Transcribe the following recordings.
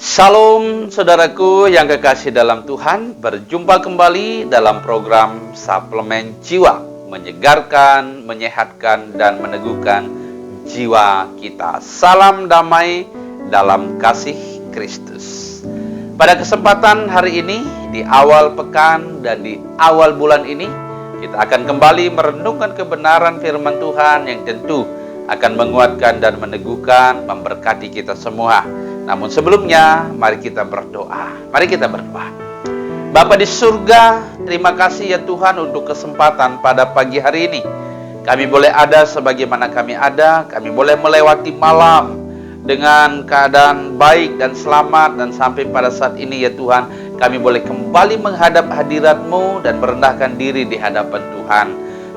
Shalom saudaraku yang kekasih dalam Tuhan, berjumpa kembali dalam program Suplemen Jiwa, menyegarkan, menyehatkan, dan meneguhkan jiwa kita. Salam damai dalam kasih Kristus. Pada kesempatan hari ini, di awal pekan dan di awal bulan ini, kita akan kembali merenungkan kebenaran firman Tuhan yang tentu akan menguatkan dan meneguhkan, memberkati kita semua. Namun sebelumnya, mari kita berdoa. Mari kita berdoa. Bapa di surga, terima kasih ya Tuhan untuk kesempatan pada pagi hari ini. Kami boleh ada sebagaimana kami ada, kami boleh melewati malam dengan keadaan baik dan selamat, dan sampai pada saat ini ya Tuhan, kami boleh kembali menghadap hadirat-Mu dan merendahkan diri di hadapan Tuhan.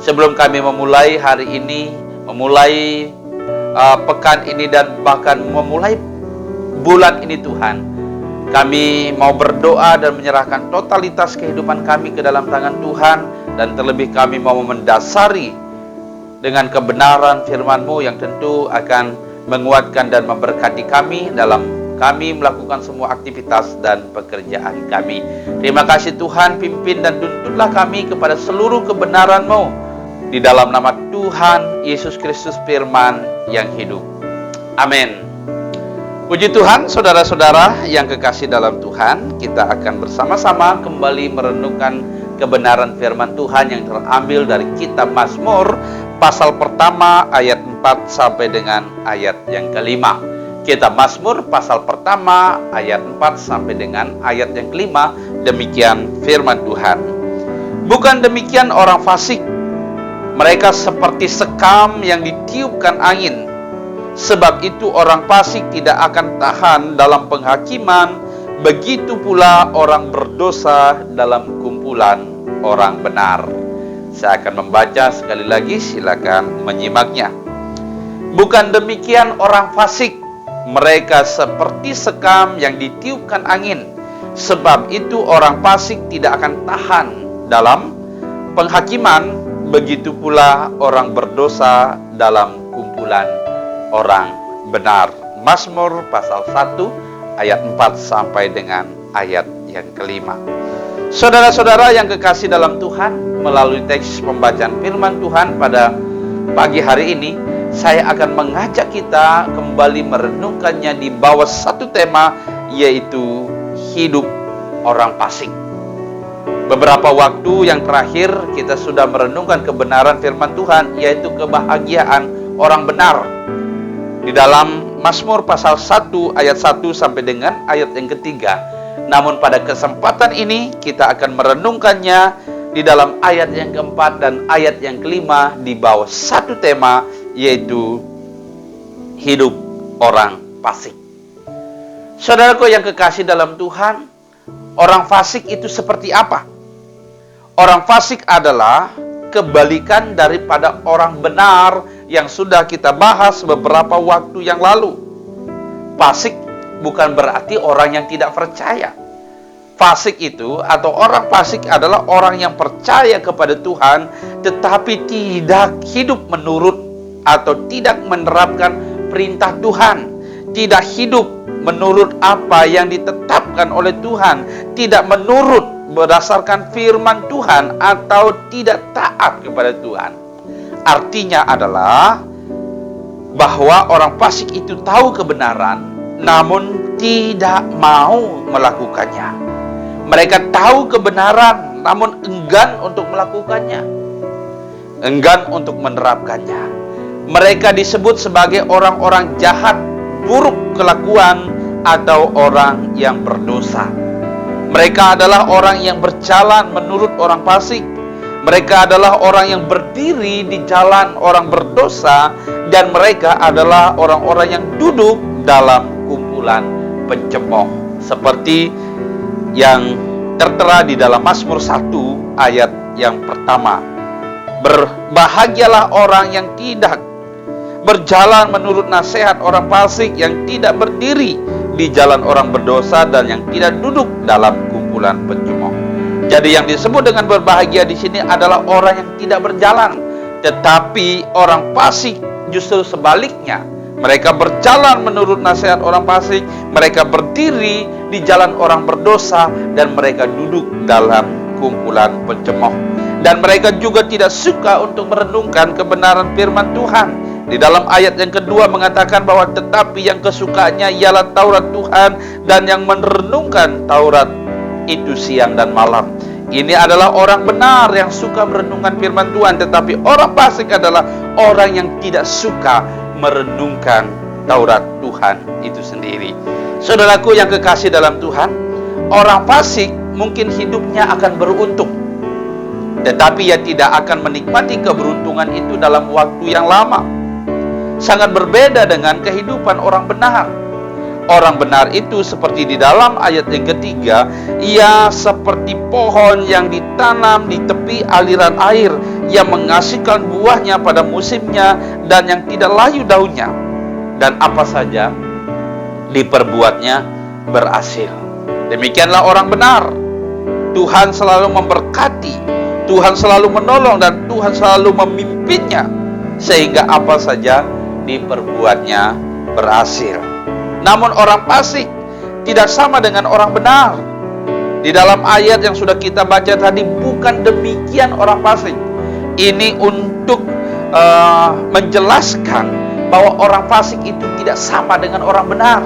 Sebelum kami memulai hari ini, memulai pekan ini, dan bahkan memulai bulan ini Tuhan, kami mau berdoa dan menyerahkan totalitas kehidupan kami ke dalam tangan Tuhan. Dan terlebih kami mau mendasari dengan kebenaran firman-Mu yang tentu akan menguatkan dan memberkati kami dalam kami melakukan semua aktivitas dan pekerjaan kami. Terima kasih Tuhan, pimpin dan tuntunlah kami kepada seluruh kebenaran-Mu, di dalam nama Tuhan Yesus Kristus firman yang hidup. Amin. Puji Tuhan, saudara-saudara yang kekasih dalam Tuhan, kita akan bersama-sama kembali merenungkan kebenaran firman Tuhan yang terambil dari kitab Mazmur, pasal pertama ayat 4 sampai dengan ayat yang kelima. Kitab Mazmur pasal pertama ayat 4 sampai dengan ayat yang kelima, demikian firman Tuhan. Bukan demikian orang fasik, mereka seperti sekam yang ditiupkan angin. Sebab itu orang fasik tidak akan tahan dalam penghakiman, begitu pula orang berdosa dalam kumpulan orang benar. Saya akan membaca sekali lagi, silakan menyimaknya. Bukan demikian orang fasik, mereka seperti sekam yang ditiupkan angin. Sebab itu orang fasik tidak akan tahan dalam penghakiman, begitu pula orang berdosa dalam kumpulan orang benar. Mazmur pasal 1 ayat 4 sampai dengan ayat yang kelima. Saudara-saudara yang kekasih dalam Tuhan, melalui teks pembacaan firman Tuhan pada pagi hari ini, saya akan mengajak kita kembali merenungkannya di bawah satu tema, yaitu hidup orang fasik. Beberapa waktu yang terakhir kita sudah merenungkan kebenaran firman Tuhan, yaitu kebahagiaan orang benar. Di dalam Mazmur pasal 1 ayat 1 sampai dengan ayat yang ketiga. Namun pada kesempatan ini kita akan merenungkannya di dalam ayat yang keempat dan ayat yang kelima di bawah satu tema, yaitu hidup orang fasik. Saudaraku yang kekasih dalam Tuhan, orang fasik itu seperti apa? Orang fasik adalah kebalikan daripada orang benar yang sudah kita bahas beberapa waktu yang lalu. Fasik bukan berarti orang yang tidak percaya. Fasik itu atau orang fasik adalah orang yang percaya kepada Tuhan, tetapi tidak hidup menurut atau tidak menerapkan perintah Tuhan. Tidak hidup menurut apa yang ditetapkan oleh Tuhan. Tidak menurut berdasarkan firman Tuhan, atau tidak taat kepada Tuhan. Artinya adalah bahwa orang fasik itu tahu kebenaran, namun tidak mau melakukannya. Mereka tahu kebenaran, namun enggan untuk melakukannya, enggan untuk menerapkannya. Mereka disebut sebagai orang-orang jahat, buruk kelakuan, atau orang yang berdosa. Mereka adalah orang yang berjalan menurut orang fasik. Mereka adalah orang yang berdiri di jalan orang berdosa, dan mereka adalah orang-orang yang duduk dalam kumpulan pencemooh. Seperti yang tertera di dalam Mazmur 1 ayat yang pertama. Berbahagialah orang yang tidak berjalan menurut nasihat orang fasik, yang tidak berdiri di jalan orang berdosa, dan yang tidak duduk dalam kumpulan pencemooh. Jadi yang disebut dengan berbahagia di sini adalah orang yang tidak berjalan, tetapi orang fasik justru sebaliknya. Mereka berjalan menurut nasihat orang fasik, mereka berdiri di jalan orang berdosa, dan mereka duduk dalam kumpulan pencemooh. Dan mereka juga tidak suka untuk merenungkan kebenaran firman Tuhan. Di dalam ayat yang kedua mengatakan bahwa tetapi yang kesukaannya ialah Taurat Tuhan, dan yang merenungkan Taurat itu siang dan malam. Ini adalah orang benar yang suka merenungkan firman Tuhan, tetapi orang fasik adalah orang yang tidak suka merenungkan Taurat Tuhan itu sendiri. Saudaraku yang kekasih dalam Tuhan, orang fasik mungkin hidupnya akan beruntung, tetapi ia tidak akan menikmati keberuntungan itu dalam waktu yang lama. Sangat berbeda dengan kehidupan orang benar. Orang benar itu seperti di dalam ayat yang ketiga, ia seperti pohon yang ditanam di tepi aliran air, yang menghasilkan buahnya pada musimnya dan yang tidak layu daunnya, dan apa saja diperbuatnya berhasil. Demikianlah orang benar. Tuhan selalu memberkati, Tuhan selalu menolong, dan Tuhan selalu memimpinnya sehingga apa saja diperbuatnya berhasil. Namun orang fasik tidak sama dengan orang benar. Di dalam ayat yang sudah kita baca tadi, bukan demikian orang fasik. Ini untuk menjelaskan bahwa orang fasik itu tidak sama dengan orang benar.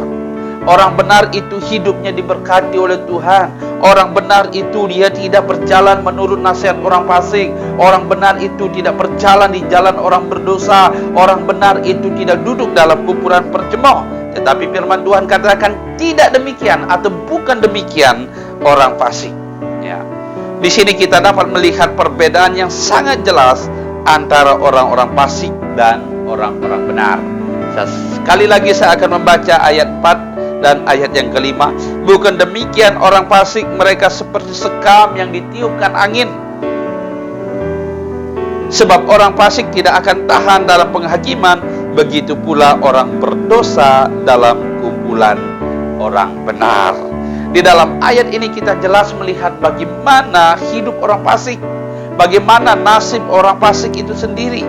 Orang benar itu hidupnya diberkati oleh Tuhan. Orang benar itu dia tidak berjalan menurut nasihat orang fasik. Orang benar itu tidak berjalan di jalan orang berdosa. Orang benar itu tidak duduk dalam kumpulan pencemooh. Tetapi firman Tuhan katakan tidak demikian, atau bukan demikian orang fasik. Ya. Di sini kita dapat melihat perbedaan yang sangat jelas antara orang-orang fasik dan orang-orang benar. Sekali lagi saya akan membaca ayat 4 dan ayat yang kelima. Bukan demikian orang fasik, mereka seperti sekam yang ditiupkan angin. Sebab orang fasik tidak akan tahan dalam penghakiman, begitu pula orang berdosa dalam kumpulan orang benar. Di dalam ayat ini kita jelas melihat bagaimana hidup orang fasik, bagaimana nasib orang fasik itu sendiri.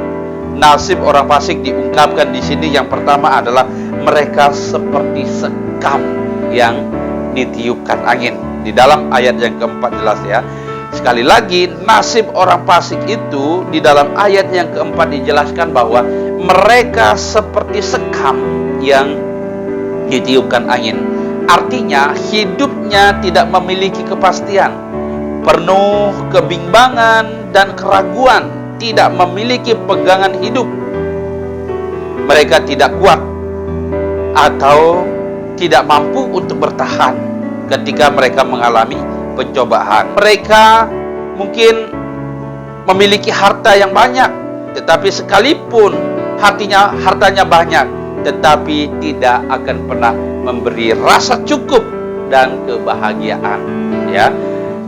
Nasib orang fasik diungkapkan di sini. Yang pertama adalah mereka seperti sekam yang ditiupkan angin. Di dalam ayat yang keempat jelas ya. Sekali lagi, nasib orang fasik itu di dalam ayat yang keempat dijelaskan bahwa mereka seperti sekam yang ditiupkan angin. Artinya hidupnya tidak memiliki kepastian, penuh kebimbangan dan keraguan, tidak memiliki pegangan hidup. Mereka tidak kuat atau tidak mampu untuk bertahan ketika mereka mengalami pencobaan. Mereka mungkin memiliki harta yang banyak, tetapi sekalipun hartanya banyak, tetapi tidak akan pernah memberi rasa cukup dan kebahagiaan. Ya,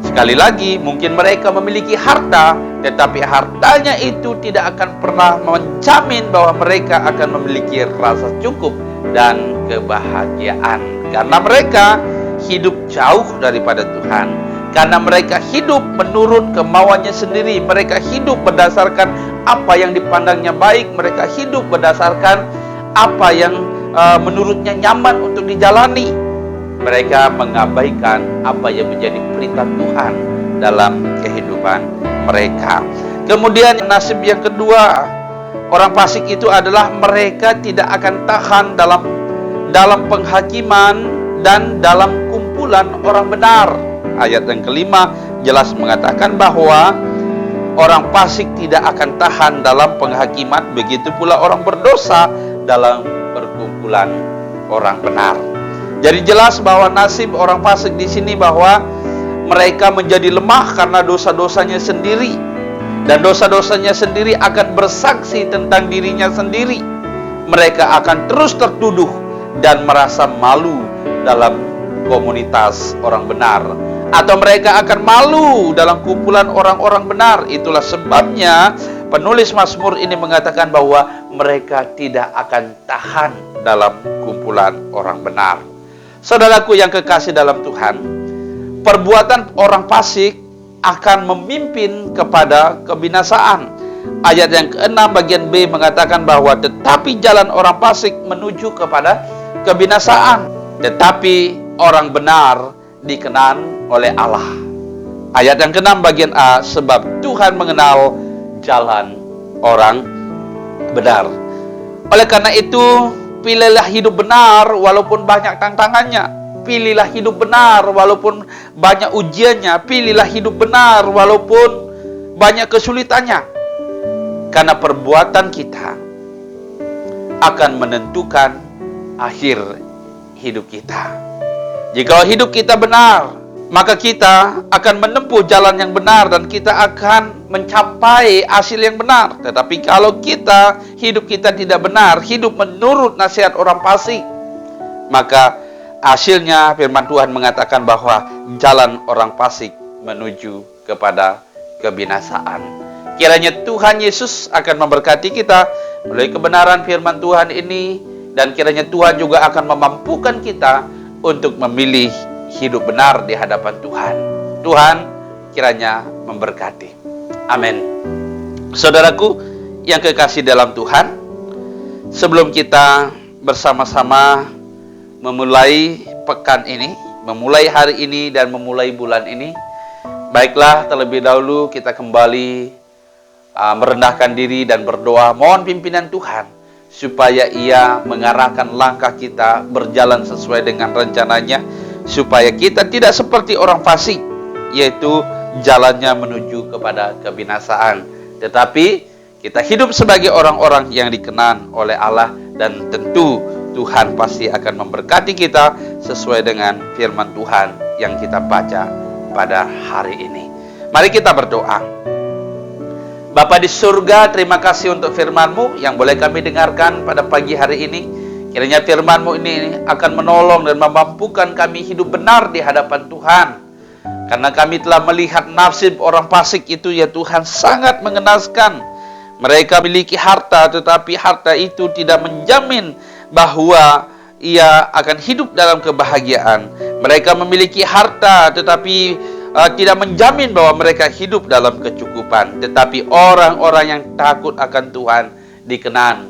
sekali lagi, mungkin mereka memiliki harta, tetapi hartanya itu tidak akan pernah menjamin bahwa mereka akan memiliki rasa cukup dan kebahagiaan, karena mereka hidup jauh daripada Tuhan, karena mereka hidup menurut kemauannya sendiri. Mereka hidup berdasarkan apa yang dipandangnya baik. Mereka hidup berdasarkan apa yang menurutnya nyaman untuk dijalani. Mereka mengabaikan apa yang menjadi perintah Tuhan dalam kehidupan mereka. Kemudian nasib yang kedua orang fasik itu adalah mereka tidak akan tahan dalam penghakiman dan dalam kumpulan orang benar. Ayat yang kelima jelas mengatakan bahwa orang fasik tidak akan tahan dalam penghakiman, begitu pula orang berdosa dalam perkumpulan orang benar. Jadi jelas bahwa nasib orang fasik di sini bahwa mereka menjadi lemah karena dosa-dosanya sendiri, dan dosa-dosanya sendiri akan bersaksi tentang dirinya sendiri. Mereka akan terus tertuduh dan merasa malu dalam komunitas orang benar, atau mereka akan malu dalam kumpulan orang-orang benar. Itulah sebabnya penulis Mazmur ini mengatakan bahwa mereka tidak akan tahan dalam kumpulan orang benar. Saudaraku yang kekasih dalam Tuhan, perbuatan orang fasik akan memimpin kepada kebinasaan. ayat yang ke-6 bagian B mengatakan bahwa tetapi jalan orang fasik menuju kepada kebinasaan, tetapi orang benar dikenan oleh Allah. Ayat yang ke-6 bagian A, sebab Tuhan mengenal jalan orang benar. Oleh karena itu, pilihlah hidup benar walaupun banyak tantangannya. Pilihlah hidup benar walaupun banyak ujiannya. Pilihlah hidup benar walaupun banyak kesulitannya. Karena perbuatan kita akan menentukan akhir hidup kita. Jika hidup kita benar, maka kita akan menempuh jalan yang benar dan kita akan mencapai hasil yang benar. Tetapi kalau hidup kita tidak benar, hidup menurut nasihat orang fasik, maka hasilnya firman Tuhan mengatakan bahwa jalan orang fasik menuju kepada kebinasaan. Kiranya Tuhan Yesus akan memberkati kita melalui kebenaran firman Tuhan ini, dan kiranya Tuhan juga akan memampukan kita untuk memilih hidup benar di hadapan Tuhan. Tuhan kiranya memberkati. Amin. Saudaraku yang kekasih dalam Tuhan, sebelum kita bersama-sama memulai pekan ini, memulai hari ini dan memulai bulan ini, baiklah terlebih dahulu kita kembali merendahkan diri dan berdoa mohon pimpinan Tuhan supaya Ia mengarahkan langkah kita berjalan sesuai dengan rencananya, supaya kita tidak seperti orang fasik, yaitu jalannya menuju kepada kebinasaan, tetapi kita hidup sebagai orang-orang yang dikenan oleh Allah, dan tentu Tuhan pasti akan memberkati kita sesuai dengan firman Tuhan yang kita baca pada hari ini. Mari kita berdoa. Bapa di surga, terima kasih untuk firman-Mu yang boleh kami dengarkan pada pagi hari ini. Kiranya firman-Mu ini akan menolong dan memampukan kami hidup benar di hadapan Tuhan. Karena kami telah melihat nasib orang fasik itu, ya Tuhan, sangat mengenaskan. Mereka memiliki harta, tetapi harta itu tidak menjamin bahwa ia akan hidup dalam kebahagiaan. Mereka memiliki harta, tetapi tidak menjamin bahwa mereka hidup dalam kecukupan. Tetapi orang-orang yang takut akan Tuhan dikenan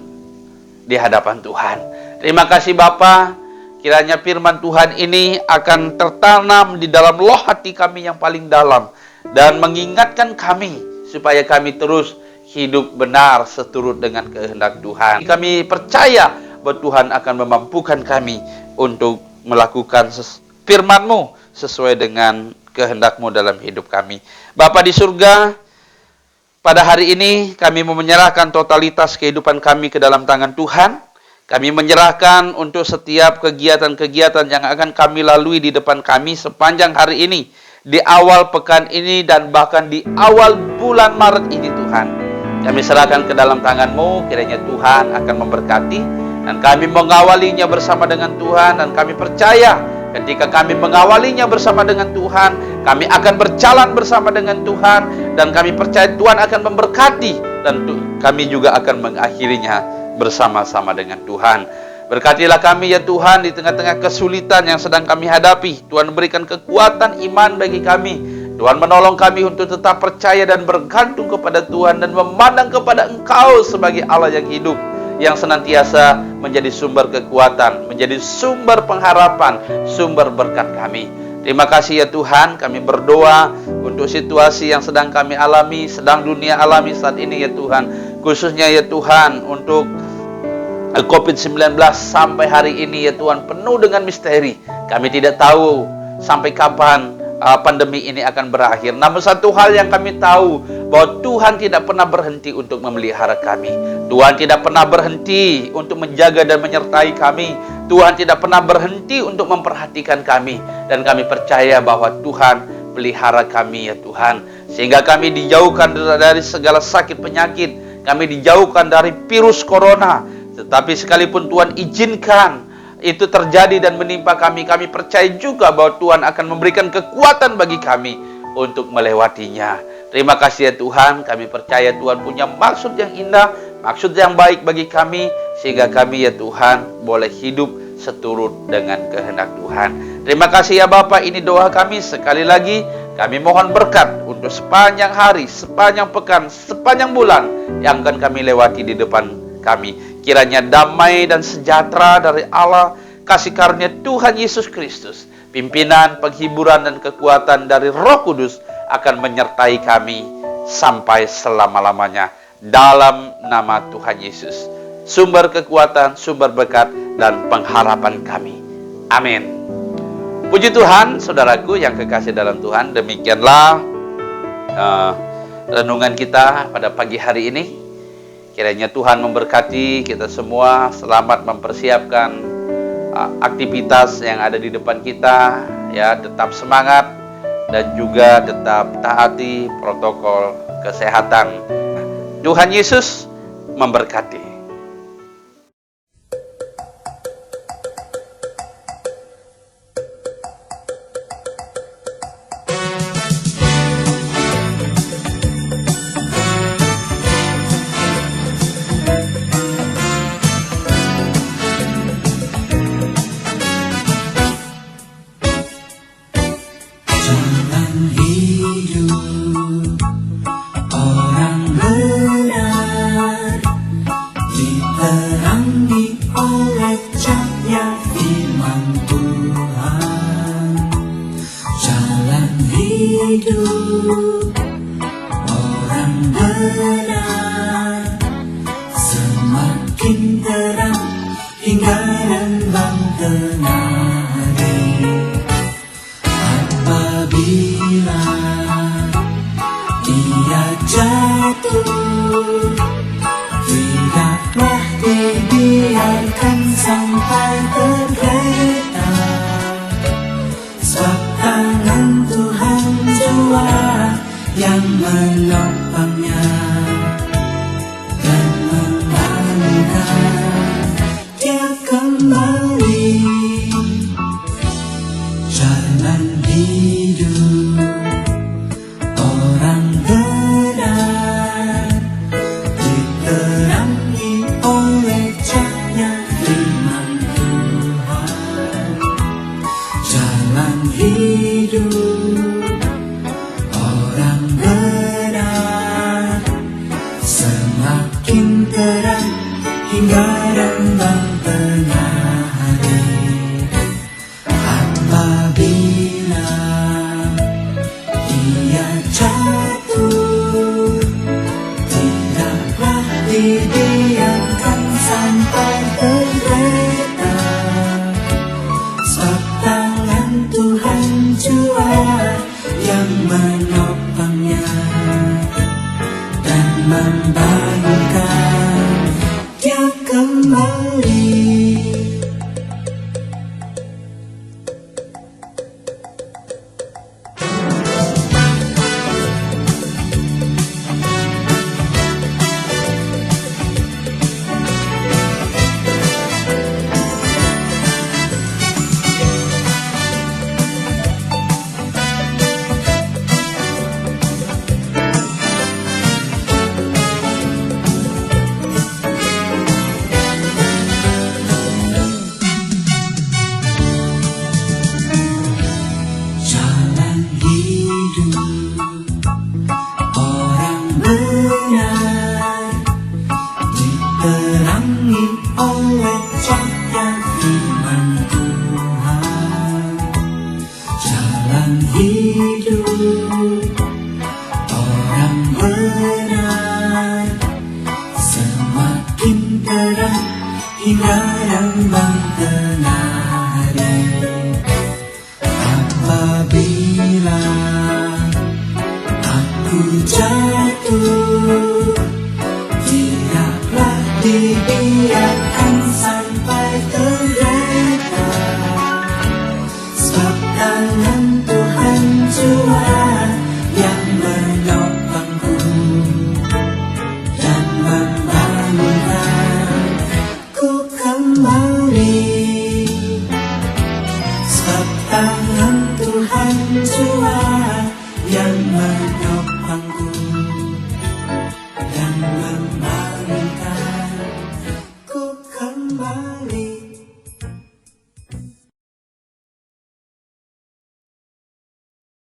di hadapan Tuhan. Terima kasih Bapa, kiranya firman Tuhan ini akan tertanam di dalam loh hati kami yang paling dalam, dan mengingatkan kami supaya kami terus hidup benar seturut dengan kehendak Tuhan. Kami percaya bahwa Tuhan akan memampukan kami untuk melakukan firman-Mu sesuai dengan kehendak-Mu dalam hidup kami. Bapa di surga, pada hari ini kami mau menyerahkan totalitas kehidupan kami ke dalam tangan Tuhan. Kami menyerahkan untuk setiap kegiatan-kegiatan yang akan kami lalui di depan kami sepanjang hari ini, di awal pekan ini, dan bahkan di awal bulan Maret ini Tuhan. Kami serahkan ke dalam tangan-Mu, kiranya Tuhan akan memberkati, dan kami mengawalinya bersama dengan Tuhan, dan kami percaya ketika kami mengawalinya bersama dengan Tuhan, kami akan berjalan bersama dengan Tuhan, dan kami percaya Tuhan akan memberkati, dan kami juga akan mengakhirinya bersama-sama dengan Tuhan. Berkatilah kami ya Tuhan di tengah-tengah kesulitan yang sedang kami hadapi. Tuhan berikan kekuatan iman bagi kami. Tuhan menolong kami untuk tetap percaya dan bergantung kepada Tuhan, dan memandang kepada Engkau sebagai Allah yang hidup, yang senantiasa menjadi sumber kekuatan, menjadi sumber pengharapan, sumber berkat kami. Terima kasih ya Tuhan, kami berdoa untuk situasi yang sedang kami alami, sedang dunia alami saat ini ya Tuhan. Khususnya ya Tuhan untuk COVID-19 sampai hari ini ya Tuhan penuh dengan misteri. Kami tidak tahu sampai kapan pandemi ini akan berakhir. Namun satu hal yang kami tahu, bahwa Tuhan tidak pernah berhenti untuk memelihara kami. Tuhan tidak pernah berhenti untuk menjaga dan menyertai kami. Tuhan tidak pernah berhenti untuk memperhatikan kami. Dan kami percaya bahwa Tuhan pelihara kami ya Tuhan, sehingga kami dijauhkan dari segala sakit penyakit. Kami dijauhkan dari virus corona. Tetapi sekalipun Tuhan izinkan itu terjadi dan menimpa kami, kami percaya juga bahwa Tuhan akan memberikan kekuatan bagi kami untuk melewatinya. Terima kasih ya Tuhan, kami percaya Tuhan punya maksud yang indah, maksud yang baik bagi kami, sehingga kami ya Tuhan boleh hidup seturut dengan kehendak Tuhan. Terima kasih ya Bapa, ini doa kami. Sekali lagi kami mohon berkat untuk sepanjang hari, sepanjang pekan, sepanjang bulan yang akan kami lewati di depan kami. Kiranya damai dan sejahtera dari Allah, kasih karunia Tuhan Yesus Kristus, pimpinan, penghiburan, dan kekuatan dari Roh Kudus akan menyertai kami sampai selama-lamanya. Dalam nama Tuhan Yesus, sumber kekuatan, sumber berkat, dan pengharapan kami. Amin. Puji Tuhan, saudaraku yang kekasih dalam Tuhan, demikianlah renungan kita pada pagi hari ini. Kiranya Tuhan memberkati kita semua, selamat mempersiapkan aktivitas yang ada di depan kita, ya, tetap semangat dan juga tetap taati protokol kesehatan. Tuhan Yesus memberkati. Yang menopangku dan